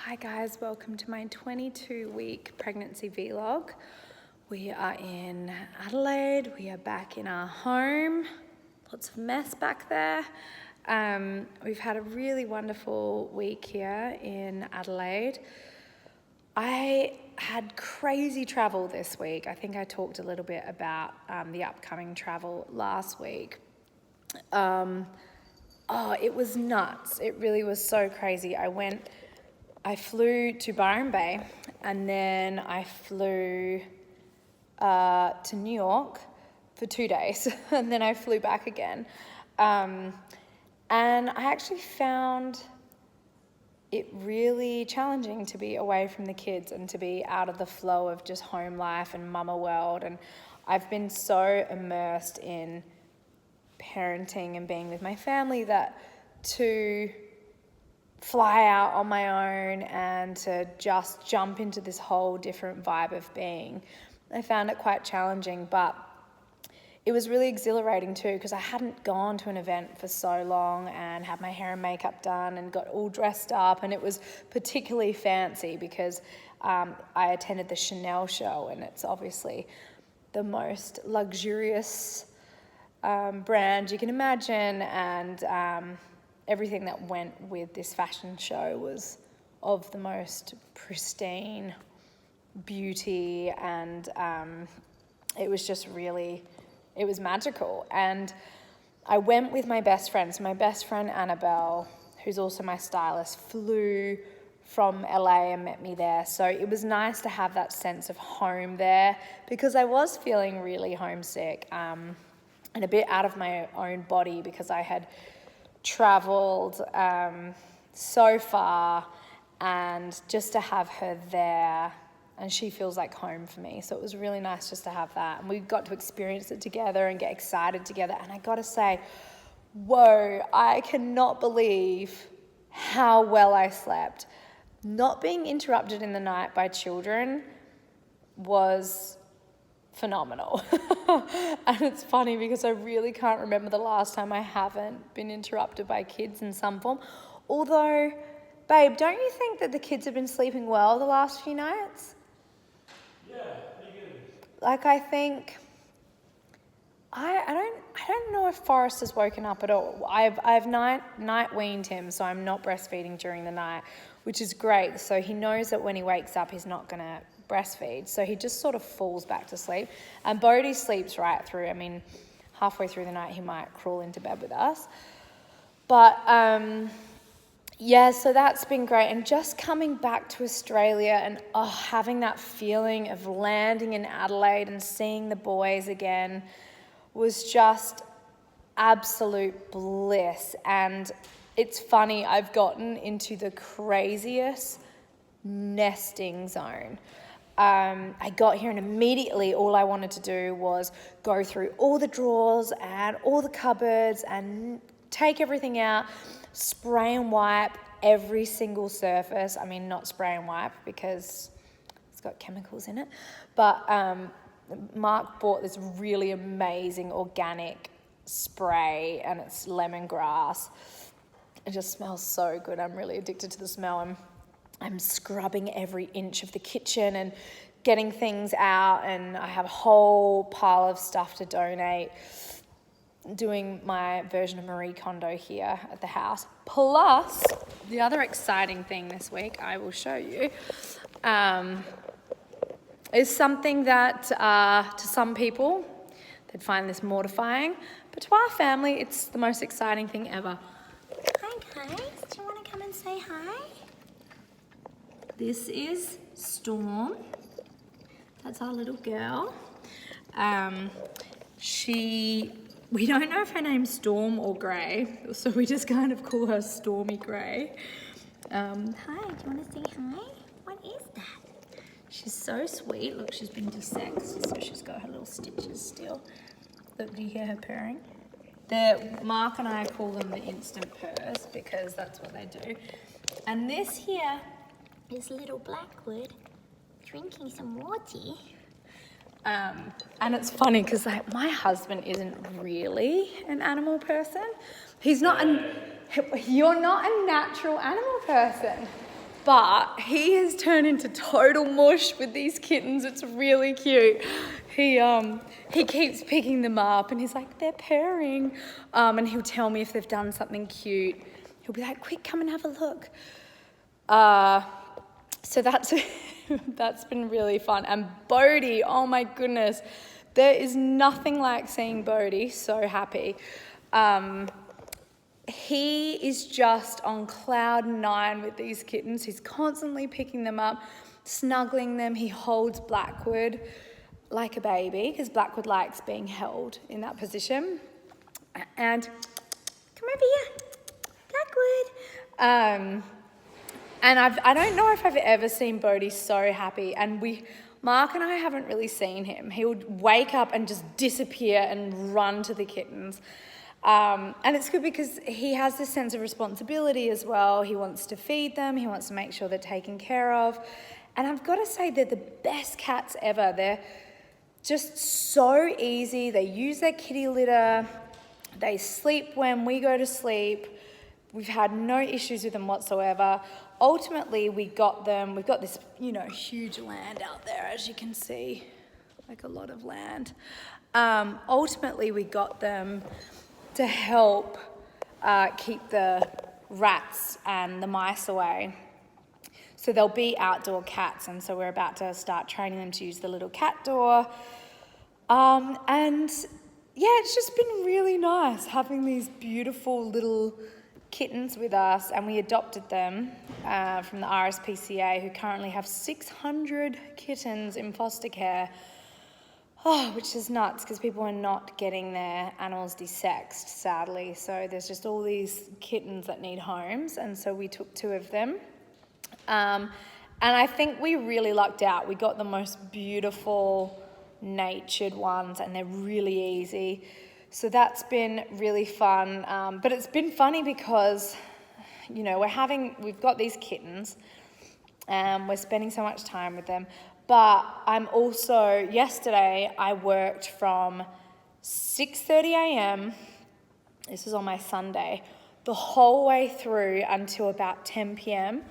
Hi guys, welcome to my 22-week pregnancy vlog. We are in Adelaide, we are back in our home. Lots of mess back there. We've had a really wonderful week here in Adelaide. I had crazy travel this week. I think I talked a little bit about the upcoming travel last week. It was nuts. It really was so crazy. I flew to Byron Bay and then I flew to New York for 2 days and then I flew back again. And I actually found it really challenging to be away from the kids and to be out of the flow of just home life and mama world. And I've been so immersed in parenting and being with my family that to fly out on my own and to just jump into this whole different vibe of being, I found it quite challenging, but it was really exhilarating too because I hadn't gone to an event for so long and had my hair and makeup done and got all dressed up, and it was particularly fancy because I attended the Chanel show, and it's obviously the most luxurious brand you can imagine, and everything that went with this fashion show was of the most pristine beauty, and it was just really, it was magical. And I went with my best friend. So my best friend Annabelle, who's also my stylist, flew from LA and met me there. So it was nice to have that sense of home there because I was feeling really homesick and a bit out of my own body because I had traveled so far, and just to have her there, and she feels like home for me, so it was really nice just to have that, and we got to experience it together and get excited together. And I gotta say, whoa, I cannot believe how well I slept. Not being interrupted in the night by children was phenomenal. And it's funny because I really can't remember the last time I haven't been interrupted by kids in some form. Although, babe, don't you think that the kids have been sleeping well the last few nights? Yeah, pretty good. Like, I think I don't know if Forrest has woken up at all. I've night weaned him, so I'm not breastfeeding during the night, which is great. So he knows that when he wakes up, he's not gonna breastfeed. So he just sort of falls back to sleep. And Bodhi sleeps right through. I mean, halfway through the night, he might crawl into bed with us. But yeah, so that's been great. And just coming back to Australia and having that feeling of landing in Adelaide and seeing the boys again was just absolute bliss. And it's funny, I've gotten into the craziest nesting zone. I got here and immediately all I wanted to do was go through all the drawers and all the cupboards and take everything out, spray and wipe every single surface. I mean, not spray and wipe because it's got chemicals in it, but Mark bought this really amazing organic spray and it's lemongrass. It just smells so good. I'm really addicted to the smell. I'm scrubbing every inch of the kitchen and getting things out, and I have a whole pile of stuff to donate, doing my version of Marie Kondo here at the house. Plus, the other exciting thing this week I will show you is something that to some people they'd find this mortifying, but to our family it's the most exciting thing ever. Hi guys, do you want to come and say hi? This is Storm. That's our little girl. We don't know if her name's Storm or Grey, so we just kind of call her Stormy Grey. Hi, do you want to say hi? What is that? She's so sweet. Look, she's been desexed, so she's got her little stitches still. Look, do you hear her purring? Mark and I call them the instant purrs because that's what they do. And this here Is little Blackwood drinking some water. And it's funny because like my husband isn't really an animal person. You're not a natural animal person. But he has turned into total mush with these kittens. It's really cute. He keeps picking them up and he's like, they're purring. And he'll tell me if they've done something cute. He'll be like, quick, come and have a look. So that's that's been really fun. And Bodhi, oh my goodness, there is nothing like seeing Bodhi so happy. He is just on cloud 9 with these kittens. He's constantly picking them up, snuggling them. He holds Blackwood like a baby because Blackwood likes being held in that position. And Come over here. Blackwood. And I don't know if I've ever seen Bodhi so happy. And Mark and I haven't really seen him. He would wake up and just disappear and run to the kittens. And it's good because he has this sense of responsibility as well. He wants to feed them. He wants to make sure they're taken care of. And I've got to say they're the best cats ever. They're just so easy. They use their kitty litter. They sleep when we go to sleep. We've had no issues with them whatsoever. Ultimately, we've got this, huge land out there, as you can see, like a lot of land. Ultimately, we got them to help keep the rats and the mice away. So they'll be outdoor cats, and so we're about to start training them to use the little cat door. And yeah, it's just been really nice having these beautiful little kittens with us, and we adopted them from the RSPCA, who currently have 600 kittens in foster care. Oh, which is nuts because people are not getting their animals desexed, sadly. So there's just all these kittens that need homes, and so we took 2 of them. And I think we really lucked out. We got the most beautiful natured ones, and they're really easy. So that's been really fun. But it's been funny because, we've got these kittens, and we're spending so much time with them. But yesterday I worked from 6:30 a.m., this was on my Sunday, the whole way through until about 10 p.m,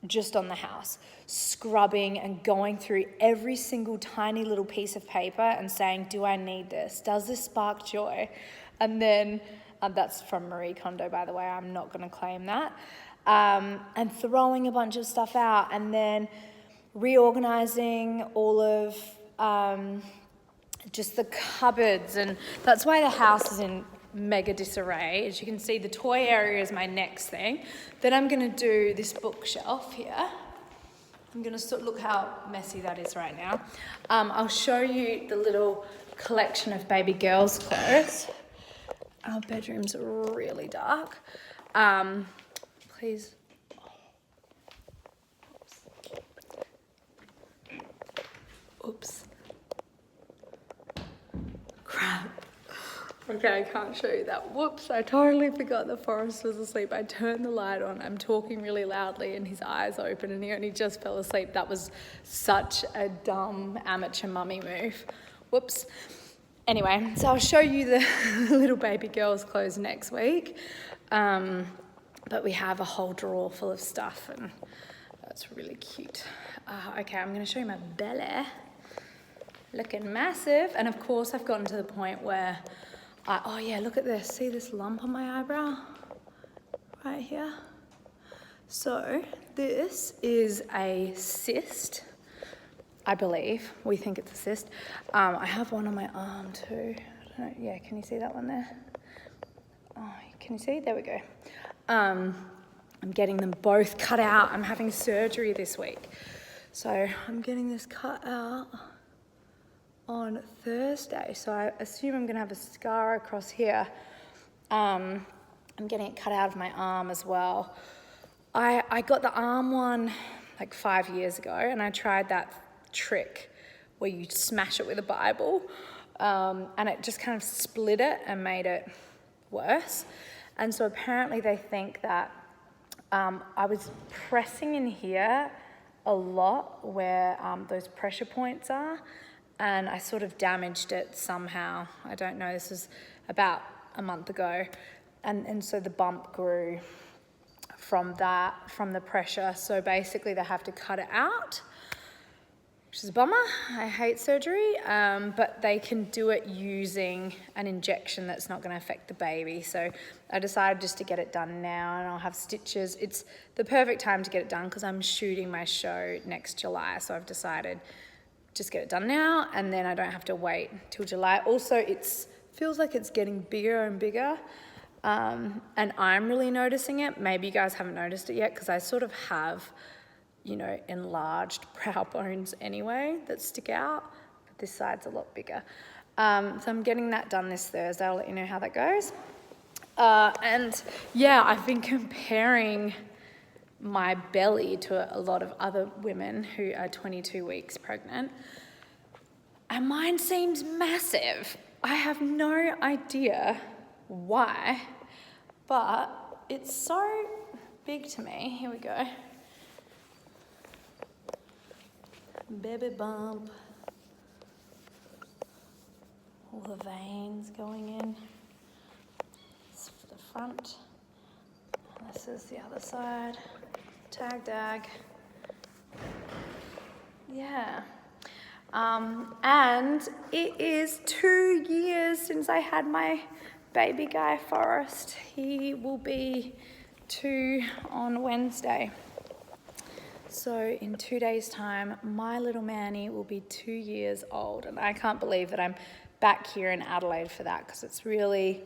just on the house, scrubbing and going through every single tiny little piece of paper and saying, do I need this? Does this spark joy? And then, that's from Marie Kondo, by the way, I'm not going to claim that. And throwing a bunch of stuff out, and then reorganizing all of just the cupboards, and that's why the house is in mega disarray. As you can see, the toy area is my next thing. Then I'm going to do this bookshelf here. I'm going to look how messy that is right now. I'll show you the little collection of baby girls' clothes. Our bedroom's really dark. Please. Oops. Crap. Okay, I can't show you that. Whoops, I totally forgot that Forrest was asleep. I turned the light on. I'm talking really loudly and his eyes open and he only just fell asleep. That was such a dumb amateur mummy move. Whoops. Anyway, so I'll show you the little baby girl's clothes next week. But we have a whole drawer full of stuff and that's really cute. Okay, I'm going to show you my belly. Looking massive. And of course, I've gotten to the point where oh yeah, look at this. See this lump on my eyebrow? Right here. So this is a cyst, I believe. We think it's a cyst. I have one on my arm too. I don't know. Yeah, can you see that one there? Oh, can you see? There we go. I'm getting them both cut out. I'm having surgery this week. So I'm getting this cut out on Thursday, so I assume I'm going to have a scar across here. I'm getting it cut out of my arm as well. I got the arm one like 5 years ago, and I tried that trick where you smash it with a Bible, and it just kind of split it and made it worse. And so apparently they think that I was pressing in here a lot where those pressure points are, and I sort of damaged it somehow. I don't know, this was about a month ago. And so the bump grew from the pressure. So basically they have to cut it out, which is a bummer. I hate surgery, but they can do it using an injection that's not going to affect the baby. So I decided just to get it done now, and I'll have stitches. It's the perfect time to get it done because I'm shooting my show next July. So I've decided just get it done now, and then I don't have to wait till July. Also, it feels like it's getting bigger and bigger, and I'm really noticing it. Maybe you guys haven't noticed it yet because I sort of have, you know, enlarged brow bones anyway that stick out, but this side's a lot bigger. So I'm getting that done this Thursday. I'll let you know how that goes. And yeah, I've been comparing my belly to a lot of other women who are 22 weeks pregnant, and mine seems massive. I have no idea why, but it's so big to me. Here we go. Baby bump. All the veins going in. This is for the front. This is the other side. Tag. Yeah. And it is 2 years since I had my baby guy, Forrest. He will be 2 on Wednesday. So in 2 days' time, my little Manny will be 2 years old. And I can't believe that I'm back here in Adelaide for that, because it's really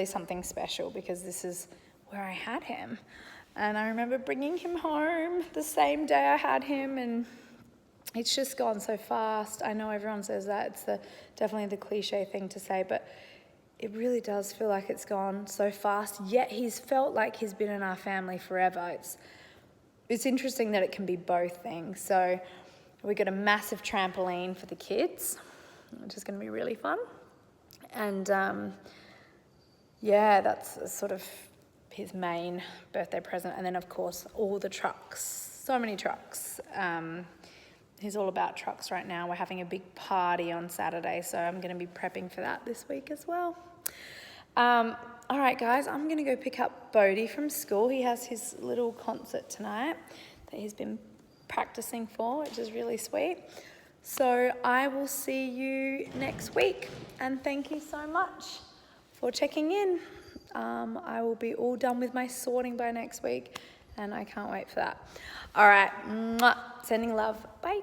something special, because this is where I had him. And I remember bringing him home the same day I had him, and it's just gone so fast. I know everyone says that. It's definitely the cliche thing to say, but it really does feel like it's gone so fast, yet he's felt like he's been in our family forever. It's interesting that it can be both things. So we got a massive trampoline for the kids, which is going to be really fun. And yeah, that's sort of his main birthday present. And then, of course, all the trucks. So many trucks. He's all about trucks right now. We're having a big party on Saturday, so I'm going to be prepping for that this week as well. All right, guys, I'm going to go pick up Bodhi from school. He has his little concert tonight that he's been practicing for, which is really sweet. So I will see you next week, and thank you so much for checking in. I will be all done with my sorting by next week, and I can't wait for that. All right, mwah, sending love. Bye.